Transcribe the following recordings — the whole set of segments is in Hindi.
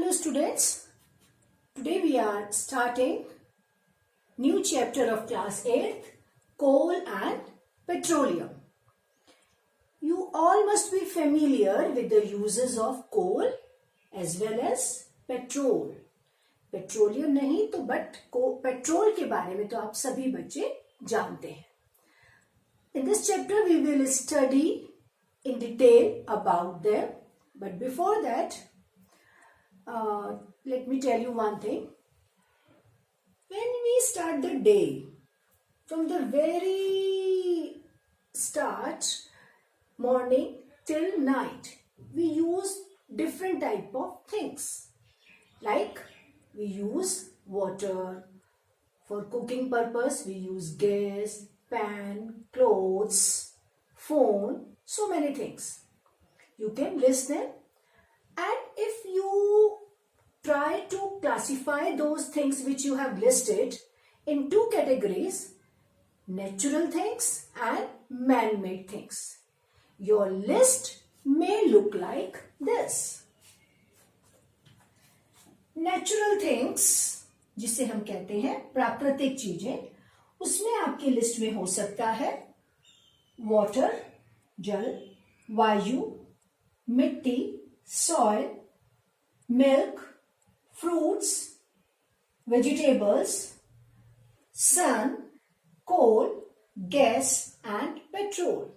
you students? Today we are starting new chapter of class 8th, coal and petroleum. You all must be familiar with the uses of coal as well as petrol. Petroleum नहीं तो बट पेट्रोल के बारे में तो आप सभी बच्चे जानते हैं. In this chapter we will study in detail about them. But before that, let me tell you one thing. When we start the day, from the very start, morning till night, we use different type of things. Like we use water for cooking purpose, we use gas, pan, clothes, phone, so many things. You can list them, and if you try to classify those things which you have listed in two categories, natural things and man-made things, your list may look like this. Natural things जिसे हम कहते हैं प्राकृतिक चीजें, उसमें आपकी लिस्ट में हो सकता है वाटर जल, वायु, मिट्टी, soil, milk, fruits, vegetables, sun, coal, gas and petrol.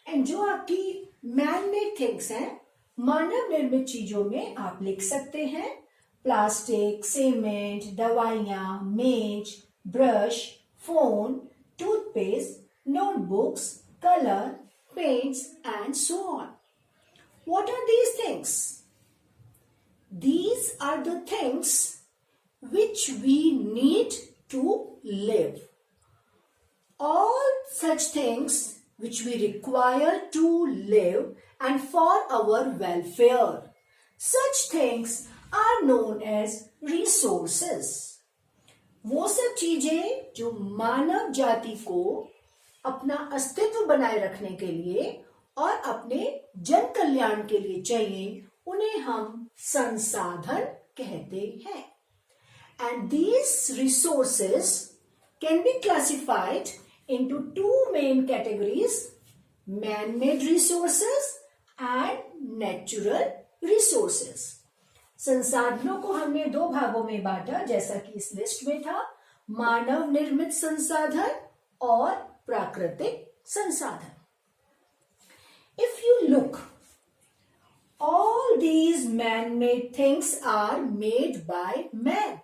And जो आपकी मैन मेड थिंग्स हैं, मानव निर्मित चीजों में आप लिख सकते हैं प्लास्टिक, सीमेंट, दवाइयाँ, मेज, brush, phone, toothpaste, notebooks, color, paints and so on. What are these things? These are the things which we need to live. All such things which we require to live and for our welfare. Such things are known as resources. वो सब चीजें जो मानव जाति को अपना अस्तित्व बनाए रखने के लिए और अपने जन कल्याण के लिए चाहिए, उन्हें हम संसाधन कहते हैं. And these resources can be classified into two main categories: man-made resources and natural resources. संसाधनों को हमने दो भागों में बांटा, जैसा कि इस लिस्ट में था, मानव निर्मित संसाधन और प्राकृतिक संसाधन. If you look, all these man-made things are made by man.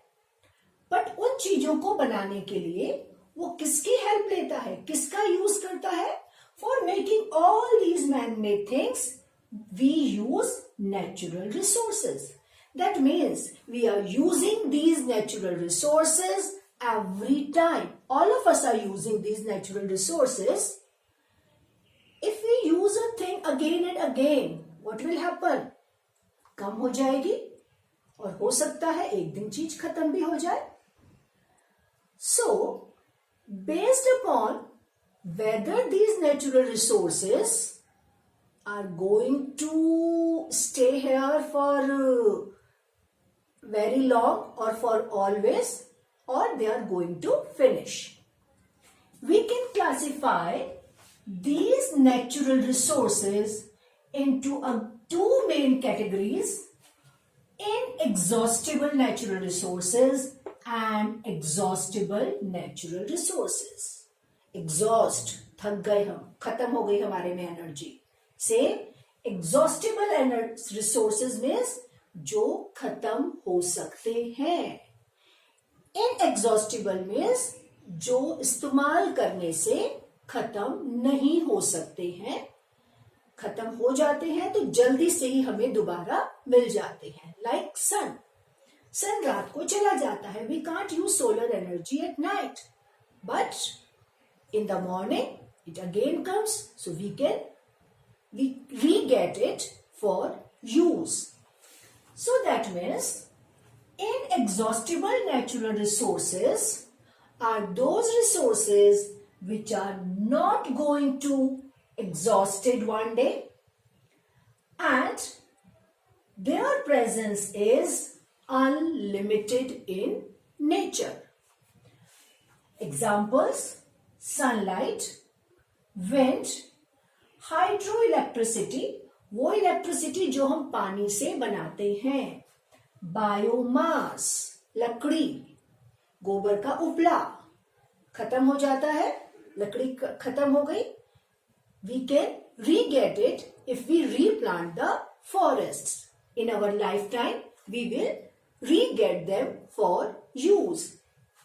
But उन चीजों को बनाने के लिए वो किसकी हेल्प लेता है, किसका यूज करता है? For making all these man-made things, we use natural resources. That means we are using these natural resources every time. All of us are using these natural resources. If we use a thing again and again, what will happen? कम हो जाएगी और हो सकता है एक दिन चीज खत्म भी हो जाए. So, based upon whether these natural resources are going to stay here for very long or for always, or they are going to finish, we can classify these natural resources into two main categories: inexhaustible natural resources and exhaustible natural resources. Exhaust, थक गए हम, खत्म हो गई हमारे में एनर्जी. से exhaustible resources means जो खत्म हो सकते हैं. इनएग्जॉस्टिबल मीन्स जो इस्तेमाल करने से खत्म नहीं हो सकते हैं. खत्म हो जाते हैं तो जल्दी से ही हमें दोबारा मिल जाते हैं. लाइक सन. सन रात को चला जाता है. We can't use solar energy at night, but in the morning it again comes, so we re-get it for use. So that means inexhaustible natural resources are those resources which are not going to exhausted one day, and their presence is unlimited in nature. Examples: sunlight, wind, hydroelectricity, वो इलेक्ट्रिसिटी जो हम पानी से बनाते हैं, बायोमास, लकड़ी, गोबर का उपला खत्म हो जाता है, लकड़ी खत्म हो गई, we can re-get it if we replant the forests. In our lifetime, we will re-get them for use.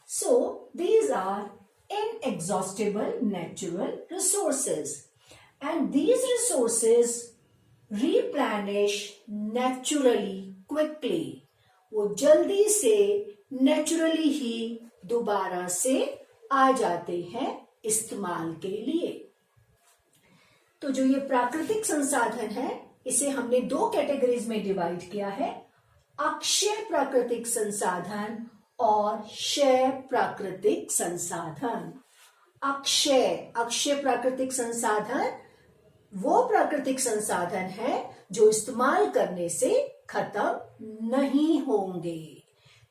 So, these are inexhaustible natural resources. And these resources replenish naturally, quickly. वो जल्दी से naturally ही दोबारा से आ जाते हैं इस्तेमाल के लिए. तो जो ये प्राकृतिक संसाधन है, इसे हमने दो कैटेगरीज में डिवाइड किया है: अक्षय प्राकृतिक संसाधन और क्षय प्राकृतिक संसाधन. अक्षय प्राकृतिक संसाधन वो प्राकृतिक संसाधन है जो इस्तेमाल करने से खत्म नहीं होंगे,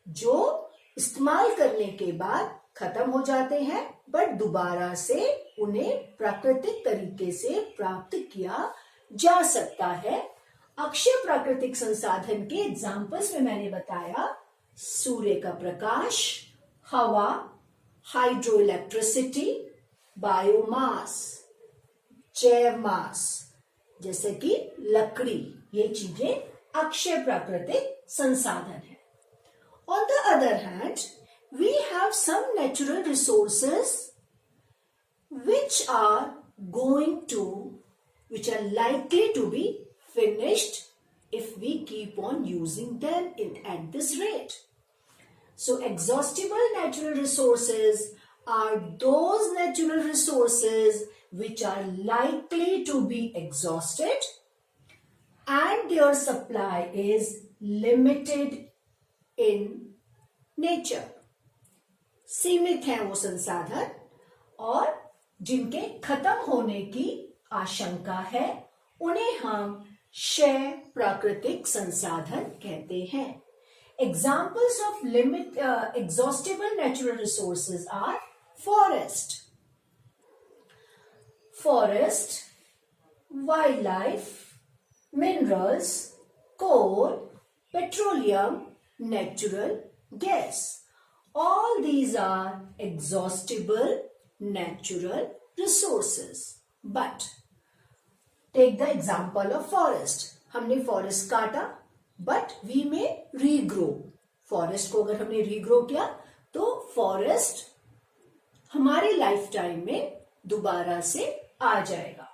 जो इस्तेमाल करने के बाद खत्म हो जाते हैं, बट दोबारा से उन्हें प्राकृतिक तरीके से प्राप्त किया जा सकता है. अक्षय प्राकृतिक संसाधन के एग्जाम्पल्स में मैंने बताया सूर्य का प्रकाश, हवा, हाइड्रो इलेक्ट्रिसिटी, बायोमास, जैव मास, जैसे कि लकड़ी, ये चीजें अक्षय प्राकृतिक संसाधन है. On the other hand, we have some natural resources which are likely to be finished if we keep on using them at this rate. So, exhaustible natural resources are those natural resources which are likely to be exhausted and their supply is limited in nature. सीमित हैं वो संसाधन और जिनके खत्म होने की आशंका है, उन्हें हम क्षय प्राकृतिक संसाधन कहते हैं. Examples of exhaustible natural resources are forest, wildlife, minerals, coal, petroleum, natural gas. All these are exhaustible natural resources. But take the example of forest. हमने forest काटा, but we may regrow. Forest को अगर हमने regrow किया, तो forest हमारे लाइफ टाइम में दोबारा से आ जाएगा.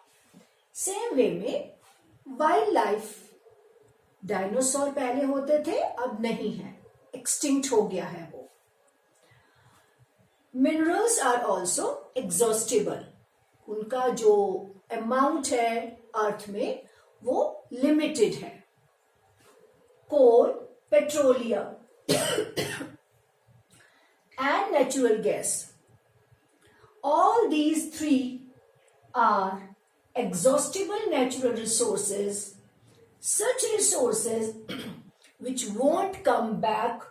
सेम वे में वाइल्ड लाइफ, डायनासोर पहले होते थे, अब नहीं है, एक्सटिंक्ट हो गया है वो. Minerals are also exhaustible. उनका जो अमाउंट है अर्थ में वो लिमिटेड है. Coal, petroleum and natural gas, all these three are exhaustible natural resources, such resources which won't come back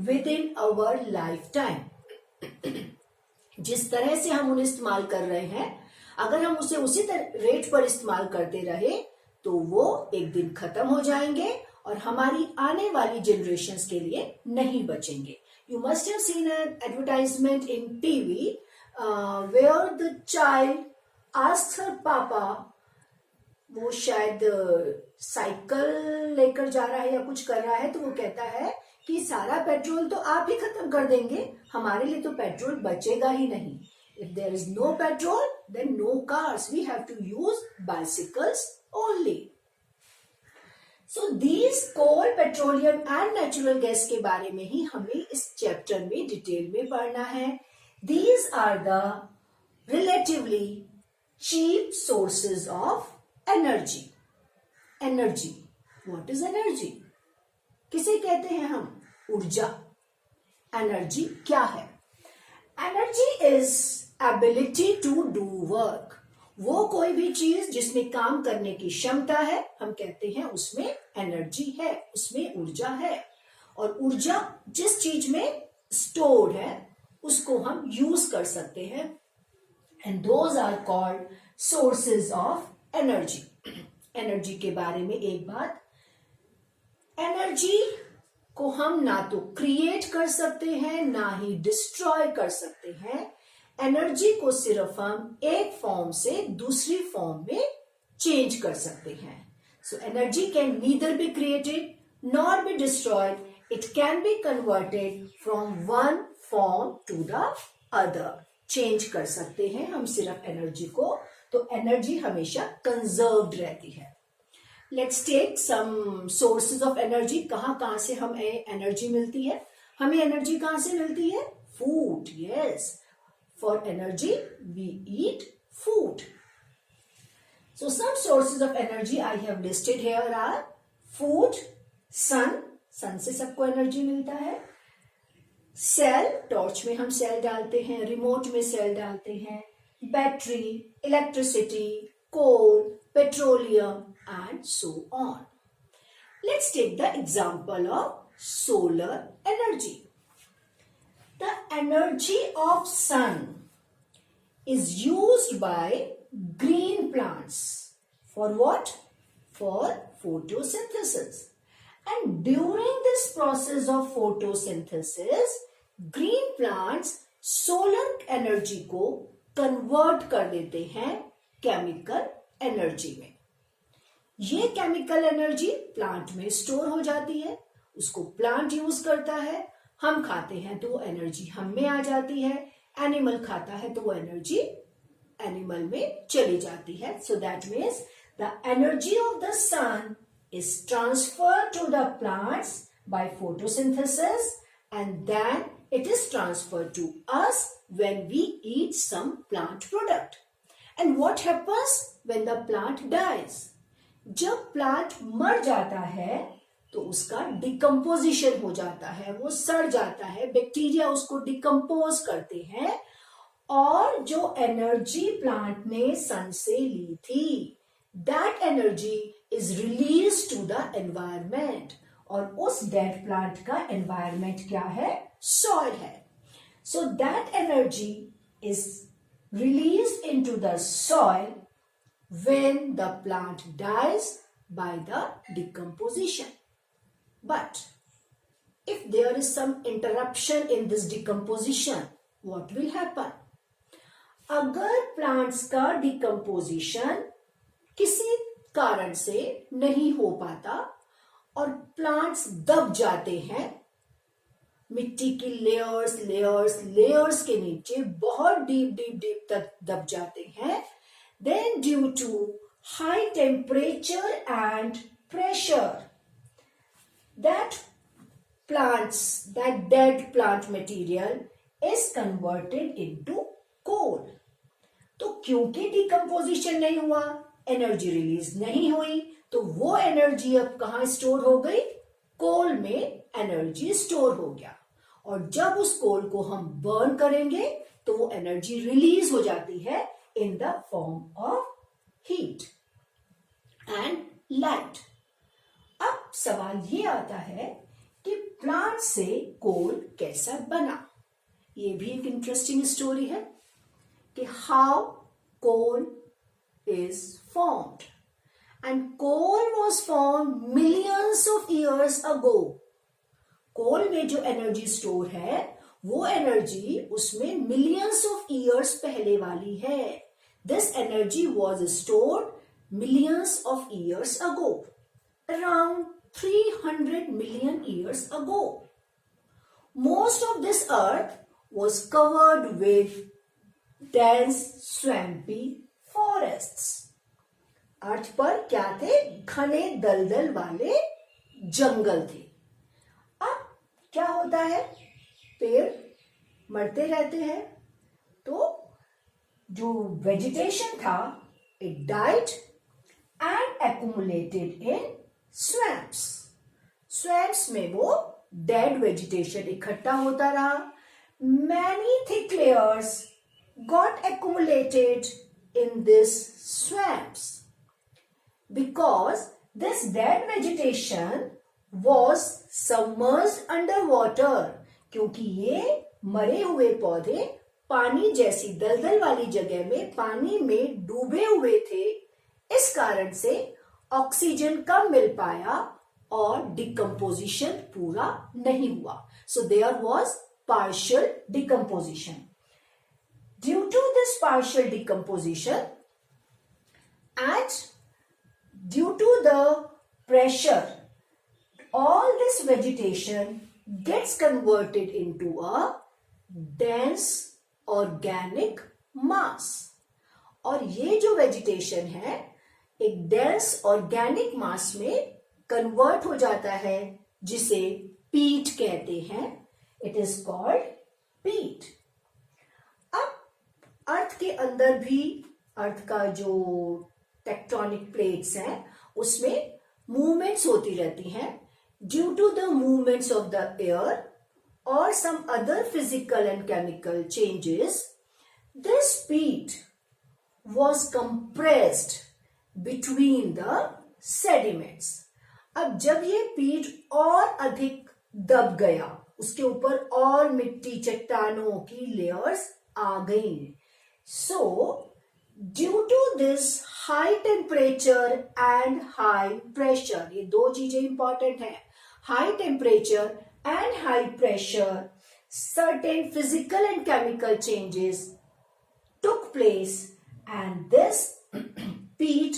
within our lifetime. जिस तरह से हम उन्हें इस्तेमाल कर रहे हैं, अगर हम उसे उसी रेट पर इस्तेमाल करते रहे तो वो एक दिन खत्म हो जाएंगे और हमारी आने वाली जनरेशन्स के लिए नहीं बचेंगे. You must have seen an advertisement in TV where the child asks her papa, वो शायद साइकिल लेकर जा रहा है या कुछ कर रहा है, तो वो कहता है कि सारा पेट्रोल तो आप ही खत्म कर देंगे, हमारे लिए तो पेट्रोल बचेगा ही नहीं. If there is no petrol, then no cars. We have to use bicycles only. So these coal, petroleum and natural gas के बारे में ही हमें इस चैप्टर में डिटेल में पढ़ना है. These are the relatively cheap sources of energy. Energy. What is energy? किसे कहते हैं हम? ऊर्जा. Energy क्या है? Energy is ability to do work. वो कोई भी चीज जिसमें काम करने की क्षमता है, हम कहते हैं उसमें एनर्जी है, उसमें ऊर्जा है। और ऊर्जा जिस चीज में स्टोर्ड है उसको हम यूज कर सकते हैं, and those are called sources of energy. Energy के बारे में एक बात, एनर्जी को हम ना तो क्रिएट कर सकते हैं ना ही डिस्ट्रॉय कर सकते हैं। एनर्जी को सिर्फ हम एक फॉर्म से दूसरी फॉर्म में चेंज कर सकते हैं। So energy can neither be created nor be destroyed, it can be converted from one form to the other. Change कर सकते हैं हम सिर्फ एनर्जी को, तो एनर्जी हमेशा कंजर्व्ड रहती है। Let's take some sources of energy. कहां से हमें एनर्जी मिलती है? हमें एनर्जी कहां से मिलती है? Food. Yes, for energy we eat food. So some sources of energy I have listed here are food, sun, सन से सबको एनर्जी मिलता है, सेल, टॉर्च में हम सेल डालते हैं, रिमोट में सेल डालते हैं, battery, electricity, coal, petroleum and so on. Let's take the example of solar energy. The energy of sun is used by green plants. For what? For photosynthesis. And during this process of photosynthesis, green plants solar energy को convert कर देते हैं chemical energy में. ये केमिकल एनर्जी प्लांट में स्टोर हो जाती है, उसको प्लांट यूज करता है, हम खाते हैं तो वो एनर्जी हम में आ जाती है, एनिमल खाता है तो वो एनर्जी एनिमल में चली जाती है. So that means the energy of the sun is transferred to the plants by photosynthesis and then it is transferred to us when we eat some plant product. And what happens when the plant dies? जब प्लांट मर जाता है तो उसका डिकम्पोजिशन हो जाता है, वो सड़ जाता है, बैक्टीरिया उसको डिकम्पोज करते हैं और जो एनर्जी प्लांट ने सन से ली थी that energy is released to the environment. और उस डेड प्लांट का environment क्या है? Soil है. So that energy is released into the soil when the plant dies by the decomposition. But if there is some interruption in this decomposition, what will happen? अगर plants का decomposition किसी कारण से नहीं हो पाता और प्लांट्स दब जाते हैं, मिट्टी की लेयर्स लेयर्स लेयर्स के नीचे बहुत डीप डीप डीप तक दब जाते हैं, then due to high temperature and pressure that dead plant material is converted into coal. तो क्योंकि डिकम्पोजिशन नहीं हुआ, एनर्जी रिलीज नहीं हुई, तो वो एनर्जी अब कहां स्टोर हो गई? कोल में एनर्जी स्टोर हो गया. और जब उस कोल को हम बर्न करेंगे तो वो एनर्जी रिलीज हो जाती है in the form of heat and light. अब सवाल ये आता है कि प्लांट से कोल कैसा बना. ये भी एक इंटरेस्टिंग स्टोरी है कि how coal is formed, and coal was formed millions of years ago. कोल में जो एनर्जी स्टोर है वो एनर्जी उसमें millions of years पहले वाली है. This energy was stored millions of years ago, around 300 million years ago. Most of this earth was covered with dense swampy forests. Earth पर क्या थे? घने दलदल वाले जंगल थे. अब क्या होता है? पेड़ मरते रहते हैं तो जो वेजिटेशन था it died and accumulated in swamps. Swamps में वो डेड वेजिटेशन इकट्ठा होता रहा. Many thick layers got accumulated in these swamps because this dead vegetation was submerged underwater. क्योंकि ये मरे हुए पौधे पानी जैसी दलदल वाली जगह में पानी में डूबे हुए थे, इस कारण से ऑक्सीजन कम मिल पाया और डिकम्पोजिशन पूरा नहीं हुआ. So there was partial decomposition. Due to this partial decomposition and due to the pressure, all this vegetation gets converted into a dense organic mass. और ये जो vegetation है एक dense organic mass में convert हो जाता है जिसे peat कहते हैं. It is called peat. अब अर्थ के अंदर भी अर्थ का जो टेक्टोनिक प्लेट्स हैं उसमें मूवमेंट्स होती रहती हैं. Due to the movements of the air और some other physical and chemical changes, this peat was compressed between the sediments. अब जब ये peat और अधिक दब गया, उसके ऊपर और मिट्टी चट्टानों की लेयर्स आ गई. So due to this high temperature and high pressure, ये दो चीजें इंपॉर्टेंट हैं. High temperature and high pressure, certain physical and chemical changes took place and this peat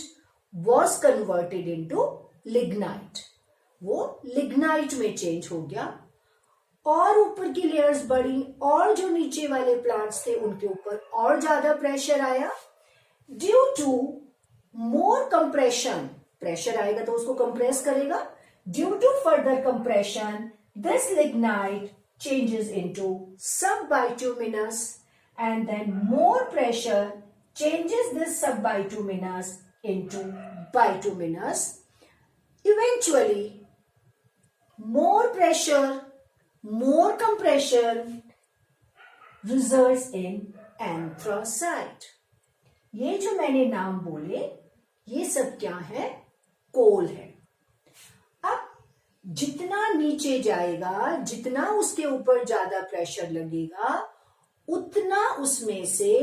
was converted into lignite. वो lignite में चेंज हो गया और ऊपर की लेयर्स बढ़ी और जो नीचे वाले प्लांट्स थे उनके ऊपर और ज्यादा प्रेशर आया. Due to more compression, pressure आएगा तो उसको कंप्रेस करेगा. Due to further compression this lignite changes into sub bituminous and then more pressure changes this subbituminous into bituminous. Eventually more pressure, more compression results in anthracite. ये जो मैंने नाम बोले ये सब क्या है? कोल है. अब जितना नीचे जाएगा, जितना उसके ऊपर ज्यादा प्रेशर लगेगा, उतना उसमें से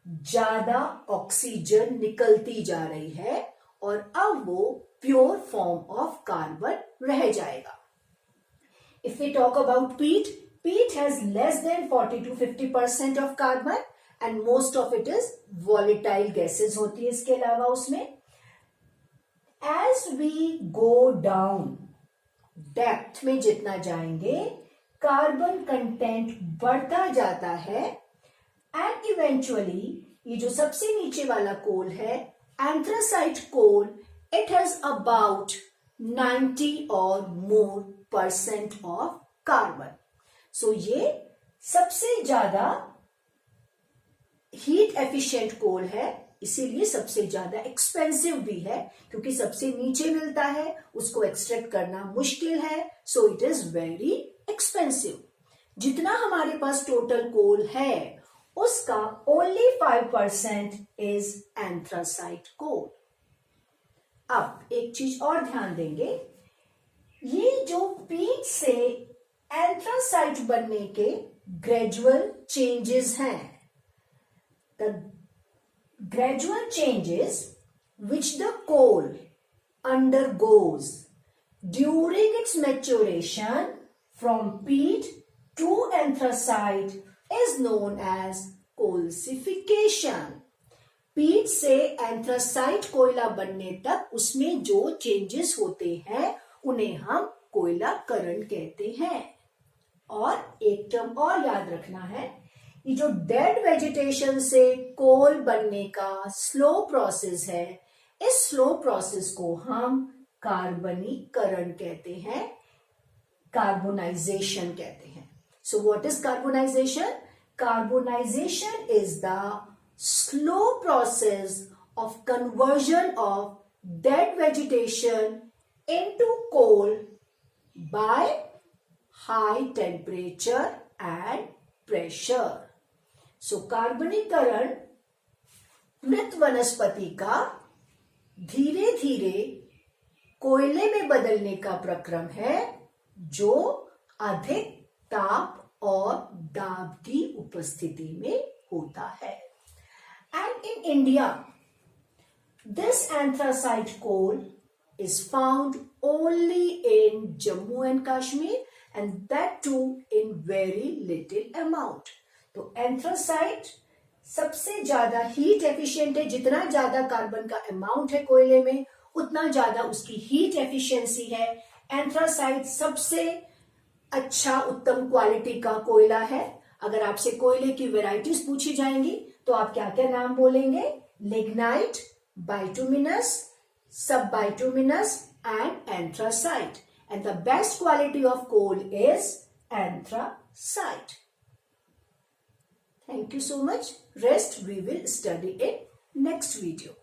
ज्यादा ऑक्सीजन निकलती जा रही है और अब वो प्योर फॉर्म ऑफ कार्बन रह जाएगा. If we talk about peat, peat has less than 40 to 50% of carbon and most of it is volatile gases होती है. इसके अलावा उसमें as we go down, depth में जितना जाएंगे कार्बन कंटेंट बढ़ता जाता है एंड इवेंचुअली ये जो सबसे नीचे वाला कोल है anthracite coal, it has about 90 और मोर % ऑफ कार्बन. सो ये सबसे ज्यादा हीट एफिशिएंट कोल है, इसीलिए सबसे ज्यादा एक्सपेंसिव भी है क्योंकि सबसे नीचे मिलता है, उसको एक्सट्रैक्ट करना मुश्किल है. So it is very expensive. जितना हमारे पास टोटल कोल है उसका ओनली 5% इज एंथ्रासाइट कोल. अब एक चीज और ध्यान देंगे, ये जो पीट से एंथ्रासाइट बनने के ग्रेजुअल चेंजेस हैं, the gradual changes which the coal undergoes during its maturation from peat to anthracite is known as coalcification. पीट से एंथ्रासाइट कोयला बनने तक उसमें जो चेंजेस होते हैं उन्हें हम कोयला करण कहते हैं. और एक टर्म और याद रखना है, ये जो डेड वेजिटेशन से कोल बनने का स्लो प्रोसेस है, इस स्लो प्रोसेस को हम कार्बनीकरण कहते हैं, कार्बोनाइजेशन कहते हैं. So what is carbonization? Carbonization is the slow process of conversion of dead vegetation into coal by high temperature and pressure. So कार्बनीकरण मृत वनस्पति का धीरे धीरे कोयले में बदलने का प्रक्रम है जो अधिक ताप और दाब की उपस्थिति में होता है. And in India, this anthracite coal is found only in Jammu and Kashmir, and that too in very little amount. तो एंथ्रासाइट सबसे ज्यादा हीट एफिशिएंट है. जितना ज्यादा कार्बन का अमाउंट है कोयले में उतना ज्यादा उसकी हीट एफिशिएंसी है. एंथ्रासाइट सबसे अच्छा उत्तम क्वालिटी का कोयला है. अगर आपसे कोयले की वेराइटीज पूछी जाएंगी तो आप क्या क्या नाम बोलेंगे? Lignite, bituminous, sub bituminous and anthracite. And the best quality of coal is anthracite. Thank you so much. Rest we will study in next video.